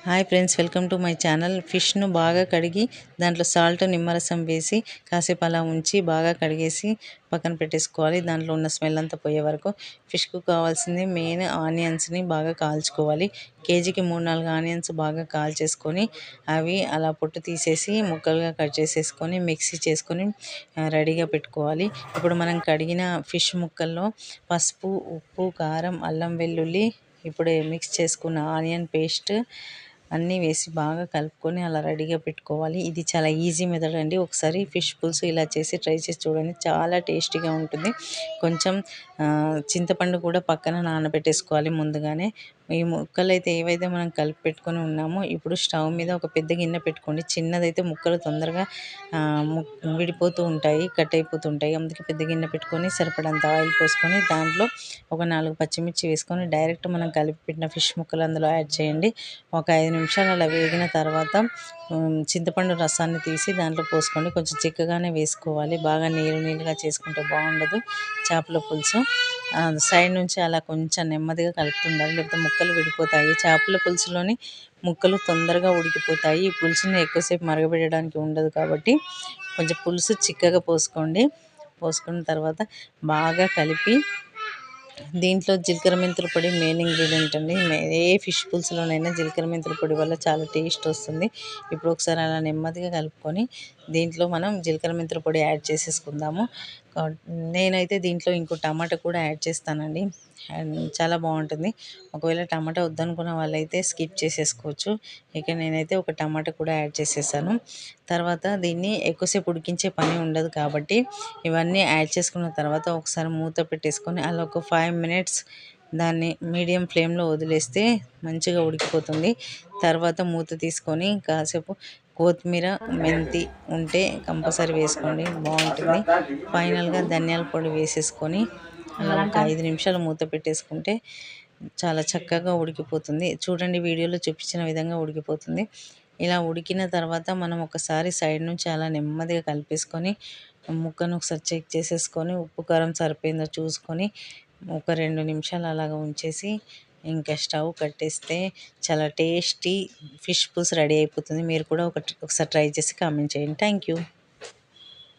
Hi friends, welcome to my channel. ఫిష్ను బాగా కడిగి దాంట్లో సాల్ట్ నిమ్మరసం వేసి కాసేపు అలా ఉంచి బాగా కడిగేసి పక్కన పెట్టేసుకోవాలి. దాంట్లో ఉన్న స్మెల్ అంతా పోయే వరకు. ఫిష్కు కావాల్సింది మెయిన్ ఆనియన్స్ని బాగా కాల్చుకోవాలి. కేజీకి 3-4 ఆనియన్స్ బాగా కాల్చేసుకొని అవి అలా పొట్టు తీసేసి ముక్కలుగా కట్ చేసేసుకొని మిక్సీ చేసుకొని రెడీగా పెట్టుకోవాలి. ఇప్పుడు మనం కడిగిన ఫిష్ ముక్కల్లో పసుపు, ఉప్పు, కారం, అల్లం వెల్లుల్లి, ఇప్పుడే మిక్స్ చేసుకున్న ఆనియన్ పేస్ట్ అన్నీ వేసి బాగా కలుపుకొని అలా రెడీగా పెట్టుకోవాలి. ఇది చాలా ఈజీ మెథడ్ అండి. ఒకసారి ఫిష్ పులుసు ఇలా చేసి ట్రై చేసి చూడండి, చాలా టేస్టీగా ఉంటుంది. కొంచెం చింతపండు కూడా పక్కన నానబెట్టేసుకోవాలి ముందుగానే. ఈ ముక్కలు అయితే ఏవైతే మనం కలిపి పెట్టుకొని ఉన్నామో ఇప్పుడు స్టవ్ మీద ఒక పెద్ద గిన్నె పెట్టుకోండి. చిన్నదైతే ముక్కలు తొందరగా విడిపోతూ ఉంటాయి, కట్ అయిపోతుంటాయి. అందుకే పెద్ద గిన్నె పెట్టుకొని సరిపడంత ఆయిల్ పోసుకొని దాంట్లో ఒక 4 పచ్చిమిర్చి వేసుకొని డైరెక్ట్ మనం కలిపి పెట్టిన ఫిష్ ముక్కలు అందులో యాడ్ చేయండి. ఒక 5 నిమిషాలు అలా వేగిన తర్వాత చింతపండు రసాన్ని తీసి దాంట్లో పోసుకోండి. కొంచెం చిక్కగానే వేసుకోవాలి, బాగా నీళ్ళుగా చేసుకుంటే బాగుండదు చేపల పులుసు. సైడ్ నుంచి అలా కొంచెం నెమ్మదిగా కలుపుతుండాలి, లేకపోతే ముక్కలు విడిపోతాయి. చేపల పులుసులోని ముక్కలు తొందరగా ఉడికిపోతాయి. ఈ పులుసుని ఎక్కువసేపు మరగబెట్టడానికి ఉండదు కాబట్టి కొంచెం పులుసు చిక్కగా పోసుకోండి. పోసుకున్న తర్వాత బాగా కలిపి దీంట్లో జీలకర్ర మెంతుల పొడి మెయిన్ ఇంగ్రీడియంట్ అండి. ఏ ఫిష్ పులుసులోనైనా జీలకర్ర మెంతుల పొడి వల్ల చాలా టేస్ట్ వస్తుంది. ఇప్పుడు ఒకసారి అలా నెమ్మదిగా కలుపుకొని దీంట్లో మనం జీలకర్ర మెంతుల పొడి యాడ్ చేసేసుకుందాము. నేనైతే దీంట్లో ఇంకో టమాటా కూడా యాడ్ చేస్తానండి, అండ్ చాలా బాగుంటుంది. ఒకవేళ టమాటా వద్దనుకున్న వాళ్ళైతే స్కిప్ చేసేసుకోవచ్చు. ఇక నేనైతే ఒక టమాటా కూడా యాడ్ చేసేసాను. తర్వాత దీన్ని ఎక్కువసేపు ఉడికించే పని ఉండదు కాబట్టి ఇవన్నీ యాడ్ చేసుకున్న తర్వాత ఒకసారి మూత పెట్టేసుకొని అలా ఒక 5 మినిట్స్ దాన్ని మీడియం ఫ్లేమ్లో వదిలేస్తే మంచిగా ఉడికిపోతుంది. తర్వాత మూత తీసుకొని కాసేపు కొత్తిమీర, మెంతి ఉంటే కంపల్సరీ వేసుకోండి, బాగుంటుంది. ఫైనల్గా ధనియాల పొడి వేసేసుకొని అలా ఒక 5 నిమిషాలు మూత పెట్టేసుకుంటే చాలా చక్కగా ఉడికిపోతుంది. చూడండి, వీడియోలో చూపించిన విధంగా ఉడికిపోతుంది. ఇలా ఉడికిన తర్వాత మనం ఒకసారి సైడ్ నుంచి అలా నెమ్మదిగా కలిపేసుకొని ముక్కను ఒకసారి చెక్ చేసేసుకొని ఉప్పు కారం సరిపోయిందో చూసుకొని ఒక 2 నిమిషాలు అలాగా ఉంచేసి ఇంకా స్టవ్ కట్టేస్తే చాలా టేస్టీ ఫిష్ పులుసు రెడీ అయిపోతుంది. మీరు కూడా ఒకసారి ట్రై చేసి కామెంట్ చేయండి. Thank you.